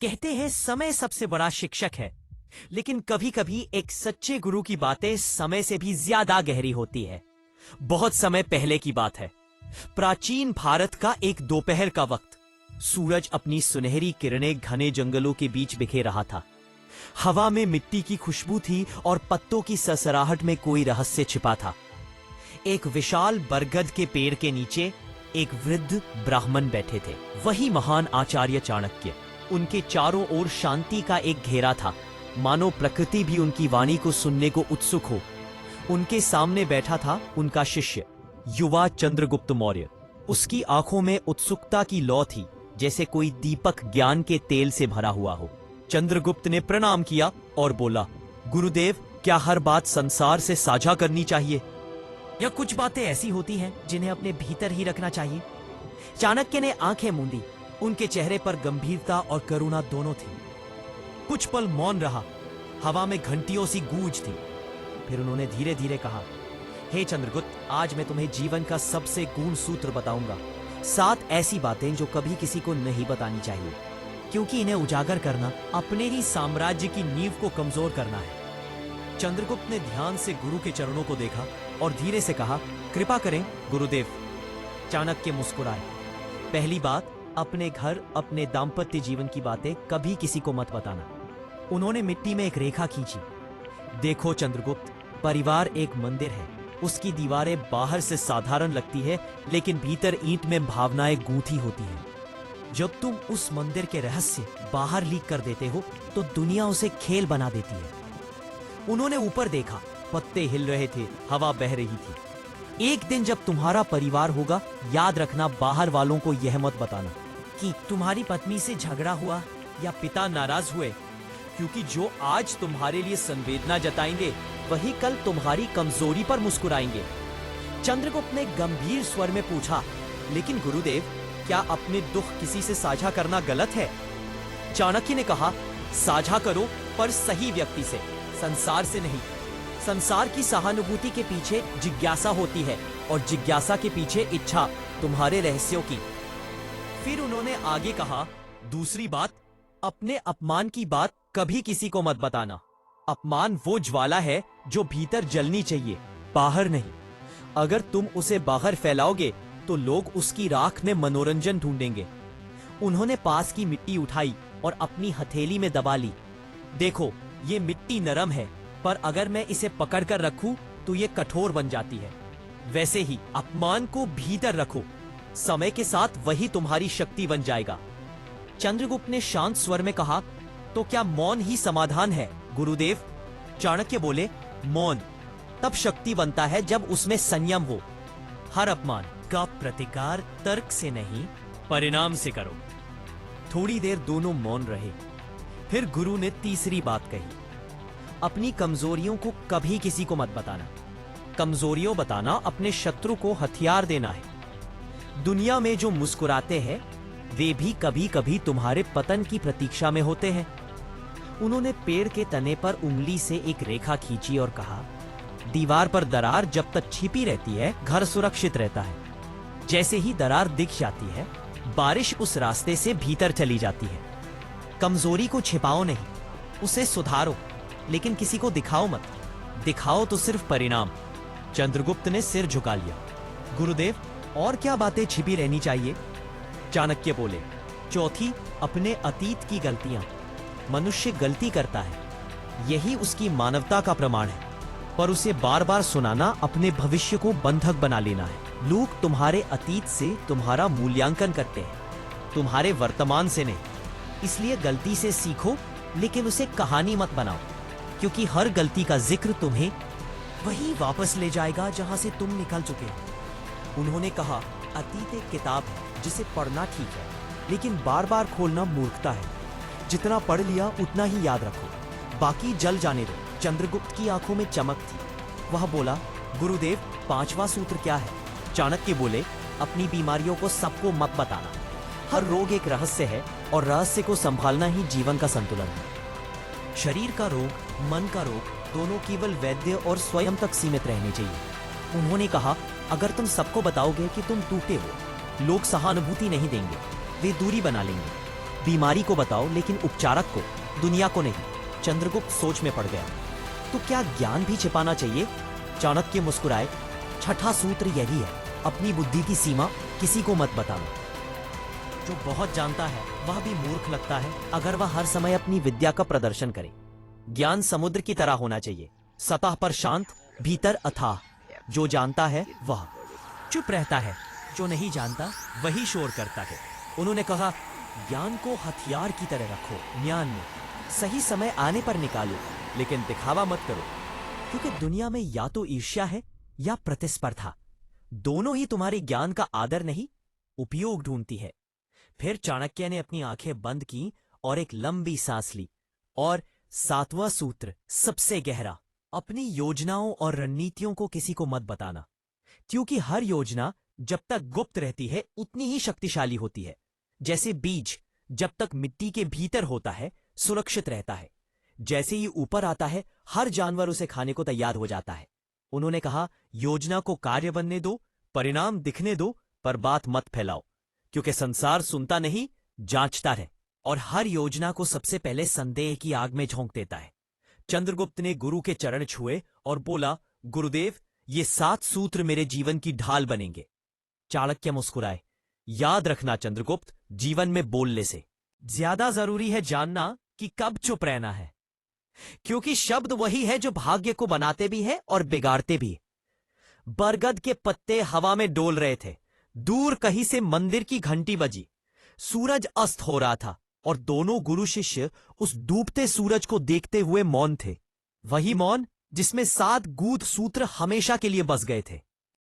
कहते हैं समय सबसे बड़ा शिक्षक है, लेकिन कभी कभी एक सच्चे गुरु की बातें समय से भी ज्यादा गहरी होती है। बहुत समय पहले की बात है। प्राचीन भारत का एक दोपहर का वक्त। सूरज अपनी सुनहरी किरणें घने जंगलों के बीच बिखेर रहा था। हवा में मिट्टी की खुशबू थी और पत्तों की सरसराहट में कोई रहस्य छिपा था। एक विशाल बरगद के पेड़ के नीचे एक वृद्ध ब्राह्मण बैठे थे, वही महान आचार्य चाणक्य। उनके चारों ओर शांति का एक घेरा था, मानो प्रकृति भी उनकी वाणी को सुनने को उत्सुक हो। उनके सामने बैठा था उनका शिष्य, युवा चंद्रगुप्त मौर्य। उसकी आंखों में उत्सुकता की लौ थी, जैसे कोई दीपक ज्ञान के तेल से भरा हुआ हो। चंद्रगुप्त ने प्रणाम किया और बोला, गुरुदेव, क्या हर बात संसार से साझा करनी चाहिए, या कुछ बातें ऐसी होती हैं जिन्हें अपने भीतर ही रखना चाहिए? चाणक्य ने आंखें मूंदी। उनके चेहरे पर गंभीरता और करुणा दोनों थी। कुछ पल मौन रहा। हवा में घंटियों सी गूंज थी। फिर उन्होंने धीरे धीरे कहा, हे चंद्रगुप्त, आज मैं तुम्हें जीवन का सबसे गूढ़ सूत्र बताऊंगा। 7 ऐसी बातें जो कभी किसी को नहीं बतानी चाहिए, क्योंकि इन्हें उजागर करना अपने ही साम्राज्य की नींव को कमजोर करना है। चंद्रगुप्त ने ध्यान से गुरु के चरणों को देखा और धीरे से कहा, कृपा करें गुरुदेव। चाणक्य मुस्कुराए। पहली बात, अपने घर, अपने दाम्पत्य जीवन की बातें कभी किसी को मत बताना। उन्होंने मिट्टी में एक रेखा खींची। देखो चंद्रगुप्त, परिवार एक मंदिर है। उसकी दीवारें बाहर से साधारण लगती है, लेकिन भीतर ईंट में भावनाएं गूंथी होती हैं। जब तुम उस मंदिर के रहस्य बाहर लीक कर देते हो, तो दुनिया उसे खेल बना देती है। उन्होंने ऊपर देखा। पत्ते हिल रहे थे, हवा बह रही थी। एक दिन जब तुम्हारा परिवार होगा, याद रखना, बाहर वालों को यह मत बताना कि तुम्हारी पत्नी से झगड़ा हुआ या पिता नाराज हुए, क्योंकि जो आज तुम्हारे लिए संवेदना जताएंगे, वही कल तुम्हारी कमजोरी पर मुस्कुराएंगे। चंद्रगुप्त ने गंभीर स्वर में पूछा, लेकिन गुरुदेव, क्या अपने दुख किसी से साझा करना गलत है? चाणक्य ने कहा, साझा करो, पर सही व्यक्ति से, संसार से नहीं। संसार की सहानुभूति के पीछे जिज्ञासा होती है, और जिज्ञासा के पीछे इच्छा तुम्हारे रहस्यों की। फिर उन्होंने आगे कहा, दूसरी बात, अपने अपमान की बात कभी किसी को मत बताना। अपमान वो ज्वाला है जो भीतर जलनी चाहिए, बाहर नहीं। अगर तुम उसे बाहर फैलाओगे, तो लोग उसकी राख में मनोरंजन ढूंढेंगे। उन्होंने पास की मिट्टी उठाई और अपनी हथेली में दबा ली। देखो, ये मिट्टी नरम है, पर अगर मैं इसे पकड़कर रखूं, तो ये कठोर बन जाती है। वैसे ही अपमान को भीतर रखो, समय के साथ वही तुम्हारी शक्ति बन जाएगा। चंद्रगुप्त ने शांत स्वर में कहा, तो क्या मौन ही समाधान है गुरुदेव? चाणक्य बोले, मौन तब शक्ति बनता है जब उसमें संयम हो। हर अपमान का प्रतिकार तर्क से नहीं, परिणाम से करो। थोड़ी देर दोनों मौन रहे। फिर गुरु ने तीसरी बात कही, अपनी कमजोरियों को कभी किसी को मत बताना। कमजोरियों बताना अपने शत्रु को हथियार देना है। दुनिया में जो मुस्कुराते हैं, वे भी कभी कभी तुम्हारे पतन की प्रतीक्षा में होते हैं। उन्होंने पेड़ के तने पर उंगली से एक रेखा खींची और कहा, दीवार पर दरार जब तक छिपी रहती है, घर सुरक्षित रहता है। जैसे ही दरार दिख जाती है, बारिश उस रास्ते से भीतर चली जाती है। कमजोरी को छिपाओ नहीं, उसे सुधारो, लेकिन किसी को दिखाओ मत। दिखाओ तो सिर्फ परिणाम। चंद्रगुप्त ने सिर झुका लिया। गुरुदेव, और क्या बातें छिपी रहनी चाहिए? चाणक्य बोले, चौथी, अपने अतीत की गलतियां। मनुष्य गलती करता है, यही उसकी मानवता का प्रमाण है, पर उसे बार बार सुनाना अपने भविष्य को बंधक बना लेना है। लोग तुम्हारे अतीत से तुम्हारा मूल्यांकन करते हैं, तुम्हारे वर्तमान से नहीं। इसलिए गलती से सीखो, लेकिन उसे कहानी मत बनाओ, क्योंकि हर गलती का जिक्र तुम्हें वही वापस ले जाएगा जहां से तुम निकल चुके हो। उन्होंने कहा, अतीत एक किताब है जिसे पढ़ना ठीक है, लेकिन बार बार खोलना मूर्खता है। जितना पढ़ लिया उतना ही याद रखो, बाकी जल जाने दो। चंद्रगुप्त की आंखों में चमक थी। वह बोला, गुरुदेव, 5वां सूत्र क्या है? चाणक्य बोले, अपनी बीमारियों को सबको मत बताना। हर रोग एक रहस्य है, और रहस्य को संभालना ही जीवन का संतुलन है। शरीर का रोग, मन का रोग, दोनों केवल वैद्य और स्वयं तक सीमित रहने चाहिए। उन्होंने कहा, अगर तुम सबको बताओगे कि तुम टूटे हो, लोग सहानुभूति नहीं देंगे, वे दूरी बना लेंगे। बीमारी को बताओ, लेकिन उपचारक को, दुनिया को नहीं। चंद्रगुप्त सोच में पड़ गया। तो क्या ज्ञान भी छिपाना चाहिए? चाणक्य मुस्कुराए। छठा सूत्र यही है, अपनी बुद्धि की सीमा किसी को मत बताना। जो बहुत जानता है वह भी मूर्ख लगता है अगर वह हर समय अपनी विद्या का प्रदर्शन करे। ज्ञान समुद्र की तरह होना चाहिए, सतह पर शांत, भीतर अथाह। जो जानता है वह चुप रहता है, जो नहीं जानता वही शोर करता है। उन्होंने कहा, ज्ञान को हथियार की तरह रखो, म्यान में सही समय आने पर निकालो, लेकिन दिखावा मत करो, क्योंकि दुनिया में या तो ईर्ष्या है या प्रतिस्पर्धा। दोनों ही तुम्हारे ज्ञान का आदर नहीं, उपयोग ढूंढती है। फिर चाणक्य ने अपनी आंखें बंद की और एक लंबी सांस ली। और सातवां सूत्र सबसे गहरा, अपनी योजनाओं और रणनीतियों को किसी को मत बताना, क्योंकि हर योजना जब तक गुप्त रहती है उतनी ही शक्तिशाली होती है। जैसे बीज जब तक मिट्टी के भीतर होता है सुरक्षित रहता है, जैसे ही ऊपर आता है हर जानवर उसे खाने को तैयार हो जाता है। उन्होंने कहा, योजना को कार्य बनने दो, परिणाम दिखने दो, पर बात मत फैलाओ, क्योंकि संसार सुनता नहीं, जांचता है, और हर योजना को सबसे पहले संदेह की आग में झोंक देता है। चंद्रगुप्त ने गुरु के चरण छुए और बोला, गुरुदेव, ये 7 सूत्र मेरे जीवन की ढाल बनेंगे। चाणक्य मुस्कुराए। याद रखना चंद्रगुप्त, जीवन में बोलने से ज्यादा जरूरी है जानना कि कब चुप रहना है, क्योंकि शब्द वही है जो भाग्य को बनाते भी है और बिगाड़ते भी। बरगद के पत्ते हवा में डोल रहे थे। दूर कहीं से मंदिर की घंटी बजी। सूरज अस्त हो रहा था और दोनों गुरु शिष्य उस डूबते सूरज को देखते हुए मौन थे। वही मौन जिसमें 7 गूढ़ सूत्र हमेशा के लिए बस गए थे।